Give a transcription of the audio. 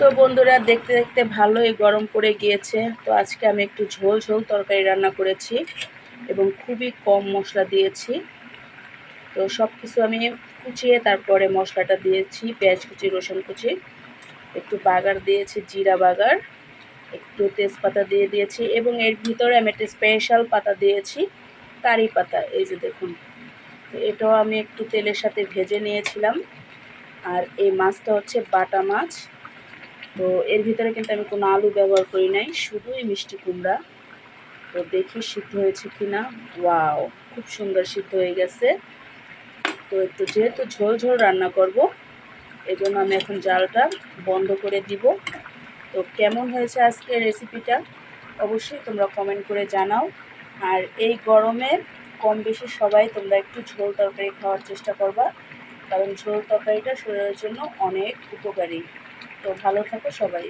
তো বন্ধুরা, দেখতে দেখতে ভালোই গরম পড়ে গিয়েছে। তো আজকে আমি একটু ঝোল ঝোল তরকারি রান্না করেছি এবং খুবই কম মশলা দিয়েছি। তো সব কিছু আমি কুচিয়ে তারপরে মশলাটা দিয়েছি, পেঁয়াজ কুচি, রসুন কুচি, একটু বাগার দিয়েছি, জিরা বাগার, একটু তেজপাতা দিয়ে দিয়েছি এবং এর ভিতরে আমি একটা স্পেশাল পাতা দিয়েছি, কারি পাতা। এই যে দেখুন, তো এটাও আমি একটু তেলের সাথে ভেজে নিয়েছিলাম। আর এই মাছটা হচ্ছে বাটা মাছ। তো এর ভিতরে কিন্তু আমি কোনো আলু ব্যবহার করি নাই, শুধুই মিষ্টি কুমড়া। তো দেখি সিদ্ধ হয়েছে কিনা। ওয়াও, খুব সুন্দর সিদ্ধ হয়ে গেছে। তো একটু যেহেতু ঝোল ঝোল রান্না করব, এই জন্য আমি এখন জালটা বন্ধ করে দিব। তো কেমন হয়েছে আজকের রেসিপিটা অবশ্যই তোমরা কমেন্ট করে জানাও। আর এই গরমে কম বেশি সবাই তোমরা একটু ঝোল তরকারি খাওয়ার চেষ্টা করবা, কারণ ঝোল তরকারিটা শরীরের জন্য অনেক উপকারী। তো ভালো থাকো সবাই।